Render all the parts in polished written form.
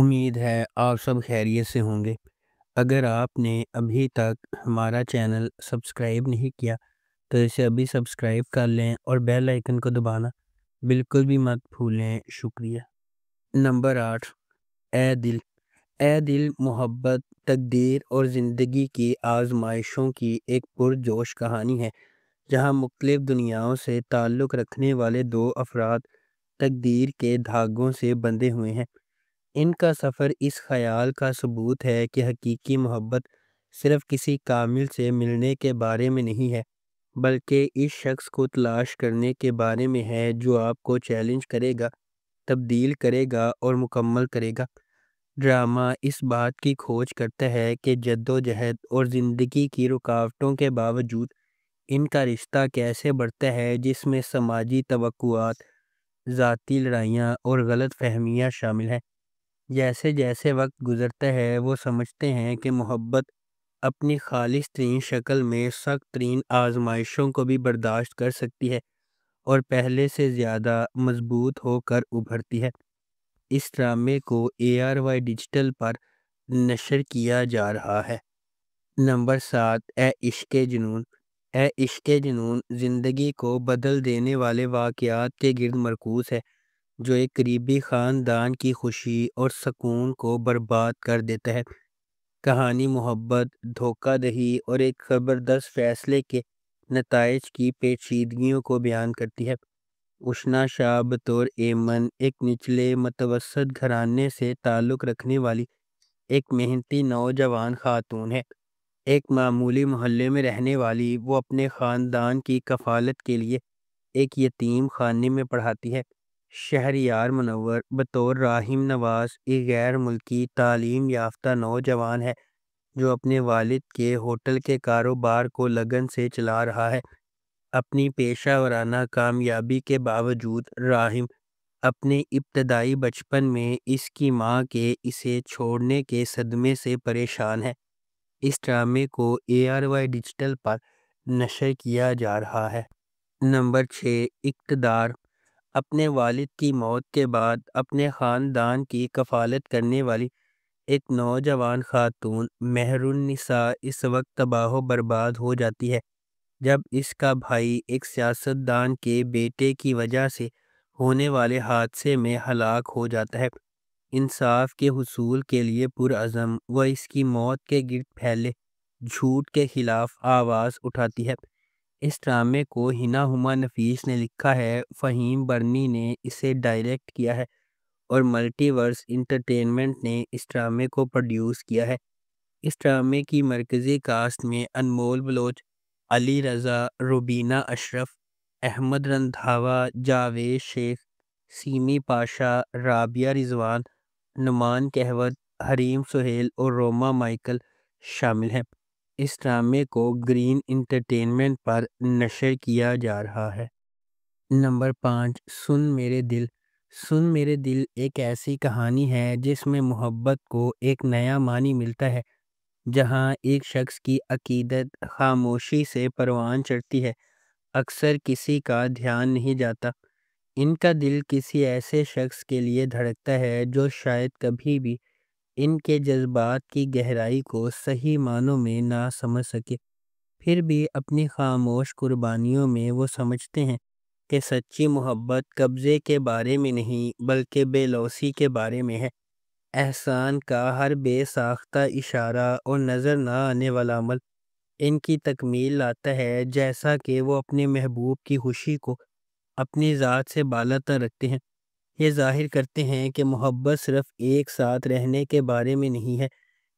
امید ہے آپ سب خیریت سے ہوں گے۔ اگر آپ نے ابھی تک ہمارا چینل سبسکرائب نہیں کیا تو اسے ابھی سبسکرائب کر لیں اور بیل آئکن کو دبانا بالکل بھی مت بھولیں۔ شکریہ۔ نمبر 8، اے دل۔ اے دل محبت، تقدیر اور زندگی کی آزمائشوں کی ایک پرجوش کہانی ہے، جہاں مختلف دنیاؤں سے تعلق رکھنے والے دو افراد تقدیر کے دھاگوں سے بندھے ہوئے ہیں۔ ان کا سفر اس خیال کا ثبوت ہے کہ حقیقی محبت صرف کسی کامل سے ملنے کے بارے میں نہیں ہے، بلکہ اس شخص کو تلاش کرنے کے بارے میں ہے جو آپ کو چیلنج کرے گا، تبدیل کرے گا اور مکمل کرے گا۔ ڈرامہ اس بات کی کھوج کرتا ہے کہ جدوجہد اور زندگی کی رکاوٹوں کے باوجود ان کا رشتہ کیسے بڑھتا ہے، جس میں سماجی توقعات، ذاتی لڑائیاں اور غلط فہمیاں شامل ہیں۔ جیسے جیسے وقت گزرتا ہے وہ سمجھتے ہیں کہ محبت اپنی خالص ترین شکل میں سخت ترین آزمائشوں کو بھی برداشت کر سکتی ہے اور پہلے سے زیادہ مضبوط ہو کر ابھرتی ہے۔ اس ڈرامے کو ARY ڈیجیٹل پر نشر کیا جا رہا ہے۔ نمبر 7، اے عشق جنون۔ اے عشق جنون زندگی کو بدل دینے والے واقعات کے گرد مرکوز ہے، جو ایک قریبی خاندان کی خوشی اور سکون کو برباد کر دیتا ہے۔ کہانی محبت، دھوکہ دہی اور ایک زبردست فیصلے کے نتائج کی پیچیدگیوں کو بیان کرتی ہے۔ اشنا شاہ بطور ایمن ایک نچلے متوسط گھرانے سے تعلق رکھنے والی ایک محنتی نوجوان خاتون ہے۔ ایک معمولی محلے میں رہنے والی وہ اپنے خاندان کی کفالت کے لیے ایک یتیم خانے میں پڑھاتی ہے۔ شہریار منور بطور راہم نواز ایک غیر ملکی تعلیم یافتہ نوجوان ہے جو اپنے والد کے ہوٹل کے کاروبار کو لگن سے چلا رہا ہے۔ اپنی پیشہ ورانہ کامیابی کے باوجود راہم اپنے ابتدائی بچپن میں اس کی ماں کے اسے چھوڑنے کے صدمے سے پریشان ہے۔ اس ڈرامے کو ARY ڈیجیٹل پر نشر کیا جا رہا ہے۔ نمبر 6، اقتدار۔ اپنے والد کی موت کے بعد اپنے خاندان کی کفالت کرنے والی ایک نوجوان خاتون مہر النساء اس وقت تباہ و برباد ہو جاتی ہے جب اس کا بھائی ایک سیاستدان کے بیٹے کی وجہ سے ہونے والے حادثے میں ہلاک ہو جاتا ہے۔ انصاف کے حصول کے لیے پرعزم وہ اس کی موت کے گرد پھیلے جھوٹ کے خلاف آواز اٹھاتی ہے۔ اس ڈرامے کو ہنا ہما نفیس نے لکھا ہے، فہیم برنی نے اسے ڈائریکٹ کیا ہے اور ملٹی ورس انٹرٹینمنٹ نے اس ڈرامے کو پروڈیوس کیا ہے۔ اس ڈرامے کی مرکزی کاسٹ میں انمول بلوچ، علی رضا، روبینہ اشرف، احمد رندھاوا، جاوید شیخ، سیمی پاشا، رابعہ رضوان، نعمان کہوت، حریم سہیل اور روما مائیکل شامل ہیں۔ اس ڈرامے کو گرین انٹرٹینمنٹ پر نشر کیا جا رہا ہے۔ نمبر 5، سن میرے دل۔ سن میرے دل ایک ایسی کہانی ہے جس میں محبت کو ایک نیا معنی ملتا ہے، جہاں ایک شخص کی عقیدت خاموشی سے پروان چڑھتی ہے۔ اکثر کسی کا دھیان نہیں جاتا، ان کا دل کسی ایسے شخص کے لیے دھڑکتا ہے جو شاید کبھی بھی ان کے جذبات کی گہرائی کو صحیح معنوں میں نہ سمجھ سکے۔ پھر بھی اپنی خاموش قربانیوں میں وہ سمجھتے ہیں کہ سچی محبت قبضے کے بارے میں نہیں بلکہ بے لوثی کے بارے میں ہے۔ احسان کا ہر بے ساختہ اشارہ اور نظر نہ آنے والا عمل ان کی تکمیل لاتا ہے، جیسا کہ وہ اپنے محبوب کی خوشی کو اپنی ذات سے بالاتر رکھتے ہیں۔ یہ ظاہر کرتے ہیں کہ محبت صرف ایک ساتھ رہنے کے بارے میں نہیں ہے،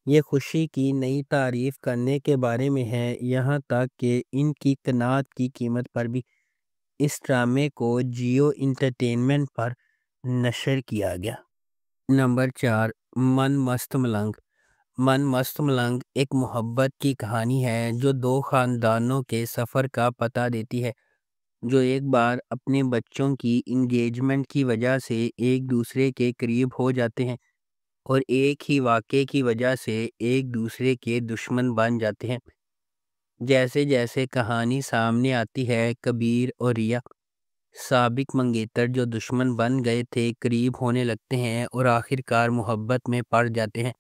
یہ خوشی کی نئی تعریف کرنے کے بارے میں ہے، یہاں تک کہ ان کی قناعت کی قیمت پر بھی۔ اس ڈرامے کو جیو انٹرٹینمنٹ پر نشر کیا گیا۔ نمبر 4، من مست ملنگ۔ من مست ملنگ ایک محبت کی کہانی ہے جو دو خاندانوں کے سفر کا پتہ دیتی ہے، جو ایک بار اپنے بچوں کی انگیجمنٹ کی وجہ سے ایک دوسرے کے قریب ہو جاتے ہیں اور ایک ہی واقعے کی وجہ سے ایک دوسرے کے دشمن بن جاتے ہیں۔ جیسے جیسے کہانی سامنے آتی ہے، کبیر اور ریا سابق منگیتر جو دشمن بن گئے تھے قریب ہونے لگتے ہیں اور آخر کار محبت میں پڑ جاتے ہیں۔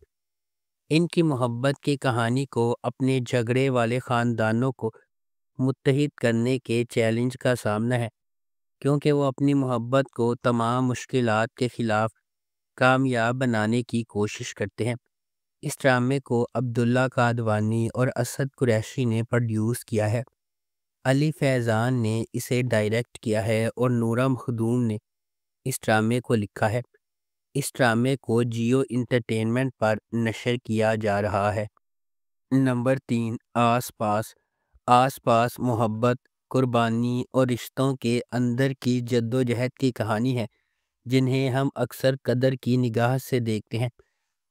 ان کی محبت کی کہانی کو اپنے جھگڑے والے خاندانوں کو متحد کرنے کے چیلنج کا سامنا ہے، کیونکہ وہ اپنی محبت کو تمام مشکلات کے خلاف کامیاب بنانے کی کوشش کرتے ہیں۔ اس ڈرامے کو عبداللہ قادوانی اور اسد قریشی نے پروڈیوس کیا ہے۔ علی فیضان نے اسے ڈائریکٹ کیا ہے اور نورہ مخدوم نے اس ڈرامے کو لکھا ہے۔ اس ڈرامے کو جیو انٹرٹینمنٹ پر نشر کیا جا رہا ہے۔ نمبر 3، آس پاس۔ آس پاس محبت، قربانی اور رشتوں کے اندر کی جدوجہد کی کہانی ہے جنہیں ہم اکثر قدر کی نگاہ سے دیکھتے ہیں۔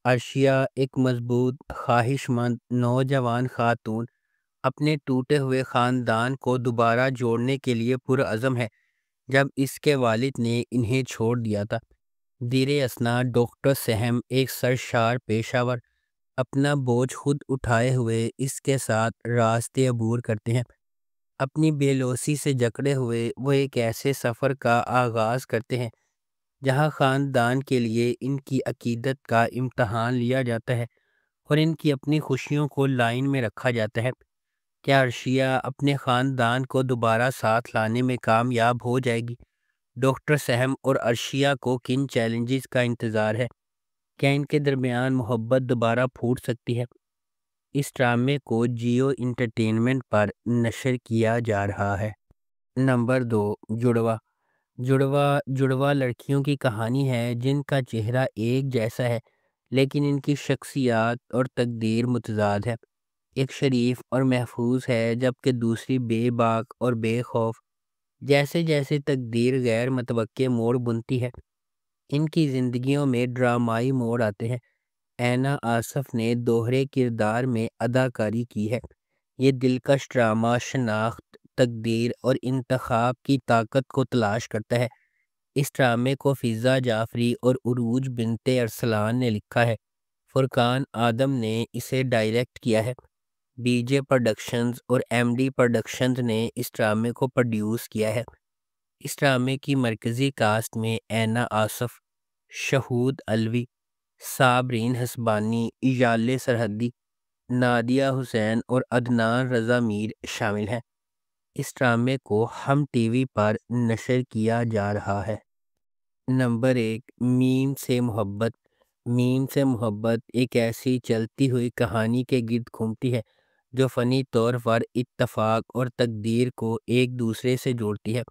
عرشیہ ایک مضبوط، خواہش مند نوجوان خاتون اپنے ٹوٹے ہوئے خاندان کو دوبارہ جوڑنے کے لیے پرعزم ہے جب اس کے والد نے انہیں چھوڑ دیا تھا۔ زیر اثنا ڈاکٹر سہم ایک سرشار پیشہ ور اپنا بوجھ خود اٹھائے ہوئے اس کے ساتھ راستے عبور کرتے ہیں۔ اپنی بے لوثی سے جکڑے ہوئے وہ ایک ایسے سفر کا آغاز کرتے ہیں جہاں خاندان کے لیے ان کی عقیدت کا امتحان لیا جاتا ہے اور ان کی اپنی خوشیوں کو لائن میں رکھا جاتا ہے۔ کیا عرشیہ اپنے خاندان کو دوبارہ ساتھ لانے میں کامیاب ہو جائے گی؟ ڈاکٹر سہم اور عرشیہ کو کن چیلنجز کا انتظار ہے؟ کیا ان کے درمیان محبت دوبارہ پھوٹ سکتی ہے؟ اس ڈرامے کو جیو انٹرٹینمنٹ پر نشر کیا جا رہا ہے۔ نمبر 2، جڑواں۔ جڑواں لڑکیوں کی کہانی ہے جن کا چہرہ ایک جیسا ہے لیکن ان کی شخصیات اور تقدیر متضاد ہے۔ ایک شریف اور محفوظ ہے جبکہ دوسری بے باک اور بے خوف۔ جیسے جیسے تقدیر غیر متوقع موڑ بنتی ہے، ان کی زندگیوں میں ڈرامائی موڑ آتے ہیں۔ اینا آصف نے دوہرے کردار میں اداکاری کی ہے۔ یہ دلکش ڈرامہ شناخت، تقدیر اور انتخاب کی طاقت کو تلاش کرتا ہے۔ اس ڈرامے کو فضا جعفری اور عروج بنت ارسلان نے لکھا ہے۔ فرقان آدم نے اسے ڈائریکٹ کیا ہے۔ بی جے پروڈکشنز اور ایم ڈی پروڈکشنز نے اس ڈرامے کو پروڈیوس کیا ہے۔ اس ڈرامے کی مرکزی کاسٹ میں اینا آصف، شہود علوی، صابرین حسبانی، ایجال سرحدی، نادیہ حسین اور عدنان رضا میر شامل ہیں۔ اس ڈرامے کو ہم ٹی وی پر نشر کیا جا رہا ہے۔ نمبر 1، میم سے محبت۔ میم سے محبت ایک ایسی چلتی ہوئی کہانی کے گرد گھومتی ہے جو فنی طور پر اتفاق اور تقدیر کو ایک دوسرے سے جوڑتی ہے۔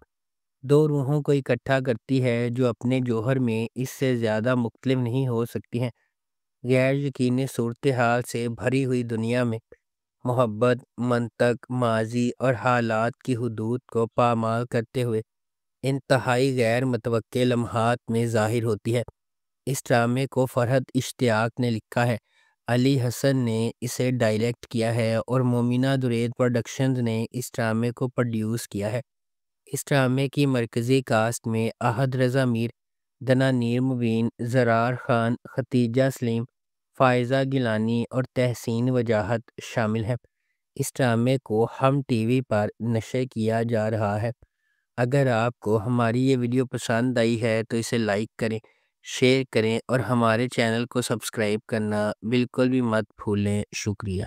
دو روحوں کو اکٹھا کرتی ہے جو اپنے جوہر میں اس سے زیادہ مختلف نہیں ہو سکتی ہیں۔ غیر یقینی صورتحال سے بھری ہوئی دنیا میں محبت منطق، ماضی اور حالات کی حدود کو پامال کرتے ہوئے انتہائی غیر متوقع لمحات میں ظاہر ہوتی ہے۔ اس ڈرامے کو فرحت اشتیاق نے لکھا ہے، علی حسن نے اسے ڈائریکٹ کیا ہے اور مومنہ درید پروڈکشنز نے اس ڈرامے کو پروڈیوس کیا ہے۔ اس ڈرامے کی مرکزی کاسٹ میں احد رضا میر، دنانیر مبین، زرار خان، ختیجہ سلیم، فائزہ گیلانی اور تحسین وجاہت شامل ہیں۔ اس ڈرامے کو ہم ٹی وی پر نشر کیا جا رہا ہے۔ اگر آپ کو ہماری یہ ویڈیو پسند آئی ہے تو اسے لائک کریں، شیئر کریں اور ہمارے چینل کو سبسکرائب کرنا بالکل بھی مت بھولیں۔ شکریہ۔